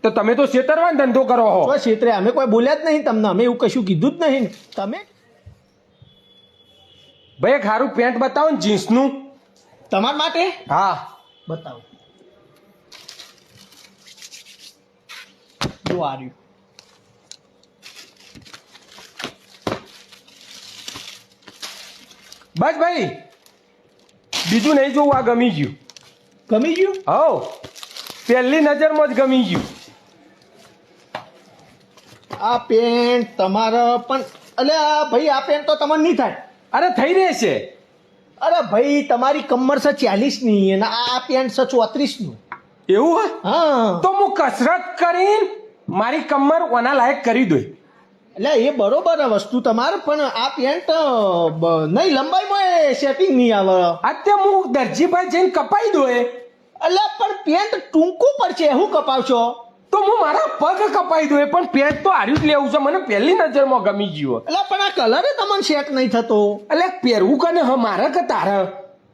તો તમે તો છેતરવાનો ધંધો કરો હો. તો છેતરે અમે કોઈ બોલ્યા જ નહીં તમને, અમે એવું કશું કીધું જ નહીં. તમે ભાઈ એક સારું પેન્ટ બતાવો ને જીન્સનું. તમારા માટે હા બતાવો. જો આ રહ્યું. બસ ભાઈ બીજું નહીં જોવું, આ ગમી ગયું. ગમી ગયું? હો પહેલી નજરમાં જ ગમી ગયું. આ પેન્ટ તમારા પણ અલ્યા ભાઈ, આ પેન્ટ તો તમને નહીં થાય. અરે થઈ રહેશે. અરે ભાઈ તમારી કમર છે 40 ની અને આ પેન્ટ છે 34 નું. એવું હે? હા તો હું કસરત કરીને મારી કમર ઓના લાયક કરી દઉં. એટલે એ બરોબર છે વસ્તુ તમારે, પણ આ પેન્ટ નહીં લંબાઈમાં સેટિંગ નહીં આવે. અત્યારે હું દરજીભાઈ જઈને કપાઈ દઉં. એટલે પણ પેન્ટ ટૂંકું પડશે, શું કપાવશો? તો હું મારા પગ કપાઈ દઉં, પણ પેન્ટ તો હાર્યું જ લેવું છે. મને પહેલી નજરમાં ગમી ગયું. એટલે પણ આ કલર તમને સેટ નહીં થતો. એટલે પહેરવું કને હ મારે કે તારે?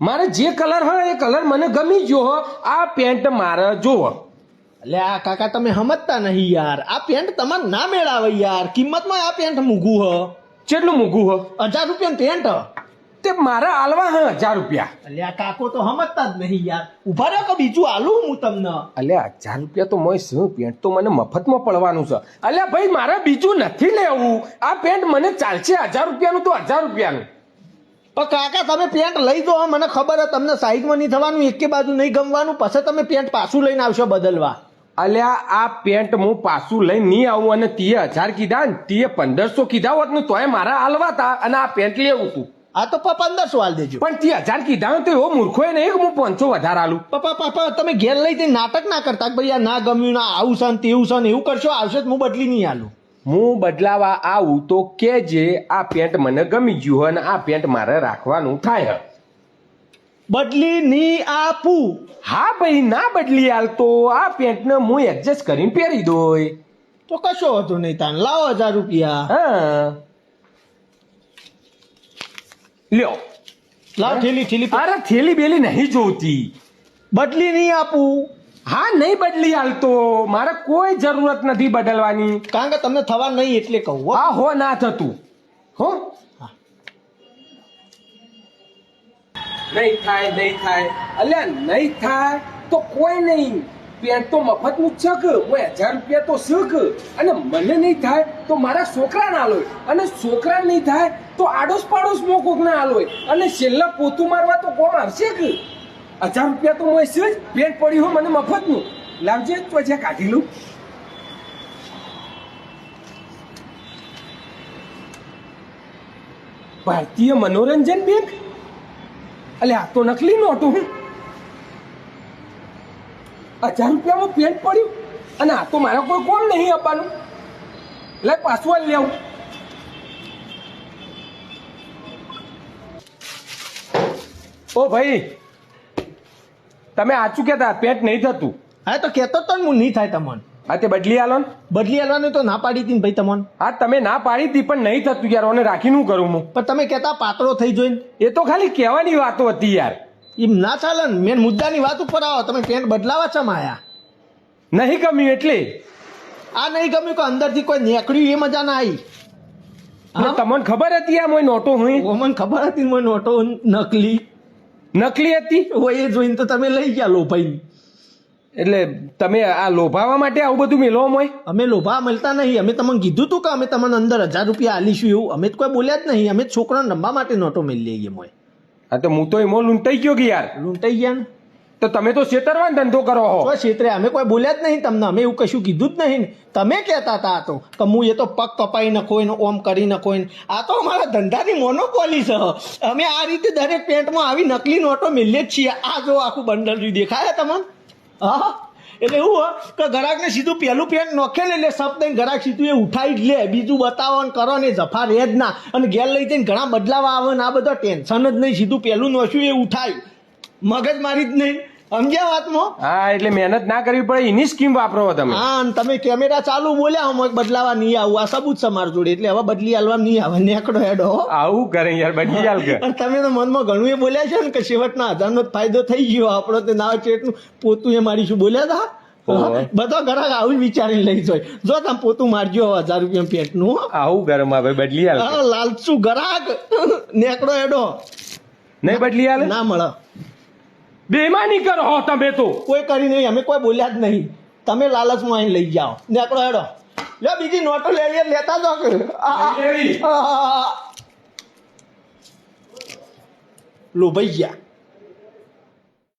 મારે જે કલર હોય એ કલર મને ગમી ગયો હો. આ પેન્ટ મારે જોવો. એટલે આ કાકા તમે સમજતા નહીં યાર. આ પેન્ટ તમારે ના મેળાવે યાર. કિંમતમાં આ પેન્ટ મૂઘું હ. કેટલું મૂકું હો? 1000 રૂપિયાનું પેન્ટ હ. તે મારા આલવા હ 1000 રૂપિયા. એટલે આ કાકો તો સમજતા જ નહીં યાર. ઉભા રહો કે બીજું આલું હું તમને. અલ્યા 1000 રૂપિયા તો મોય શું, પેન્ટ તો મને મફતમાં પડવાનું છે. અલ્યા ભાઈ મારે બીજું નથી લેવું. આ પેન્ટ મને ચાલશે. 1000 રૂપિયાનું તો 1000 રૂપિયાનું. પણ કાકા તમે પેન્ટ લઈ દો, મને ખબર હે તમને સાઈઝમાં નહીં થવાનું, એકે બાજુ નહીં ગમવાનું, પછી તમે પેન્ટ પાછું લઈને આવશો બદલવા. અલ્યા આ પેન્ટ હું પાછું લઈને નહીં આવું. અને તીએ 1000 કીધા ને તીએ 1500 કીધા હોત ને તોય મારા હાલવા તા અને આ પેન્ટ લેવું તું. આ તો 1500 હાલ દેજો. પણ તી 1000 કીધા ને તો એવો મૂર્ખો નહીં કે હું 500 વધારે આલું. પપ્પા તમે ઘેર લઈ જઈને નાટક ના કરતા કે ભાઈ આ ના ગમ્યું, ના આવું છે ને તેવું છે ને એવું કરશો, આવશે તો હું બદલી નહીં આલું. હું બદલાવા આવું તો કેજે આ પેન્ટ મને ગમી ગયું હોય અને આ પેન્ટ મારે રાખવાનું થાય. બદલી નહીં આપું. હા ભાઈ ના બદલી હાલ તો આ પેન્ટને હું એડજસ્ટ કરીને પહેરી દોય. તો કશો હતો નહીં તાન, લાવો 1000 રૂપિયા. હા લ્યો. લાવ થેલી. અરે થેલી બેલી નહીં જોતી. બદલી નહીં આપું. હા નહીં બદલી હાલ તો મારે કોઈ જરૂરત નથી બદલવાની. કારણ કે તમને થવા નહીં એટલે કહું હો. હા હો ના થતું હો. નહીં થાય અલ્યા નહીં થાય તો કોઈ નહીં. પેન્ટ તો મફત નું છે કે હું 1000 રૂપિયા તો શીખ. અને મને નહીં થાય તો મારા છોકરા ના આલોય, અને છોકરા નહીં થાય તો આડોશ પાડોશ મો કોક ના આલોય, અને છેલ્લા પોતું મારવા તો કોણ આવશે કે? 1000 રૂપિયા તો હું જ પેન્ટ પડ્યું હોય મને મફત નું. લાવજે તો જ્યાં કાઢી લઉં. ભારતીય મનોરંજન બેંક. અલે આ તો નકલી નોટો. 1000 રૂપિયામાં પેન્ટ પડ્યું અને આ તો મારા કોઈ કોમ નહીં આપવાનું. એટલે પાછું લેવું. ઓ ભાઈ તમે આચું કેતા પેન્ટ નહીં થતું? હા તો કહેતો તો ને હું નહીં થાય તમને. હા તે બદલી આલો ને. બદલી આલવાનું તો ના પાડી હતી ને ભાઈ તમને. હા તમે ના પાડી હતી પણ નહીં થતું યાર. ઓને રાખી શું કરું હું? પણ તમે કહેતા પાતળો થઈ જોઈને. એ તો ખાલી કહેવાની વાતો હતી યાર. એમ ના ચાલે ને. મેન મુદ્દાની વાત ઉપર આવો. તમે પેન્ટ બદલાવા ચમ આયા? નહીં ગમ્યું એટલે. આ નહીં ગમ્યું કે અંદરથી કોઈ નીકળ્યું એ મજા ના આવી? તમને ખબર હતી આ મોય નોટો હોય? મને ખબર હતી મને નોટો નકલી હતી હોય એ જોઈને તો તમે લઈ ગયા લોભાઈ. એટલે તમે આ લોભાવા માટે આવું બધું મેલો મોય? અમે લોભા મળતા નહીં. અમે તમને કીધું તું કે અમે તમને અંદર 1000 રૂપિયા આલીશું એવું. અમે તો કોઈ બોલ્યા જ નહીં. અમે છોકરાને રમવા માટે નોટો મેલી લઈએ મોય. હા તો હું તો એમાં લૂંટાઈ ગયો કે યાર. લૂંટાઈ ગયા ને તો તમે તો છેતરવાનો ધંધો કરો હો. તો છેતરે. અમે કોઈ બોલ્યા જ નહીં તમને. અમે એવું કશું કીધું જ નહીં. તમે કહેતા હતા તો કે હું એ તો પગ કપાઈ નખોય ને ઓમ કરી નખોય ને. આ તો અમારા ધંધાની મોનોપોલી છે. અમે આ રીતે દરેક પેન્ટમાં આવી નકલી નોટો મેલીએ જ છીએ. આ જો આખું બંડલ રહ્યું દેખાય તમને? હા એટલે એવું હોય કે ગ્રાહકને સીધું પહેલું પેન્ટ નોખે ને એટલે સપ દઈને ગ્રાહક સીધું એ ઉઠાવી જ લે. બીજું બતાવો ને કરો ને જફા રહે જ ના. અને ઘેર લઈ જઈને ઘણા બદલાવા આવે ને આ બધા ટેન્શન જ નહીં. સીધું પહેલું નોખ્યું એ ઉઠાવ્યું. મગજ મારી જ નહીં. સમજ્યા વાતમાં? હા એટલે મહેનત ના કરવી પડે એની સ્કીમ વાપરો તમે. હા અને તમે કેમેરા ચાલુ બોલ્યા હું બદલાવા નહીં આવું. આ સબૂત છે મારા જોડે. એટલે હવે બદલી આલવા નહીં આવે. નેકડો હેડો. આવું કરે યાર બદલી આલ કે. પણ તમે તો મનમાં ઘણું એ બોલ્યા છે ને કે છેવટના 1000 નો ફાયદો થઈ ગયો આપણો. તે નાવ ચેટનું પોતું એ મારી શું બોલ્યા હતા? ઓહો. બધો ગ્રાહક આવું જ વિચારીને લઈ જાય જો તમે પોતું મારજો 1000 રૂપિયા પેન્ટનું હો. આવું ઘરમાં ભાઈ બદલી હાલ હા લાલચુ ગ્રાહક નેકડો એડો નહીં બદલી હાલ ના મળે બેમાની કરો હો તમે તો કોઈ કરી નહીં અમે કોઈ બોલ્યા જ નહીં તમે લાલચમાં આવીને લઈ જાઓ નેકડો એડો લે બીજી નોટો લેતા જાઓ કે લેવી. લોભાઈ ગયા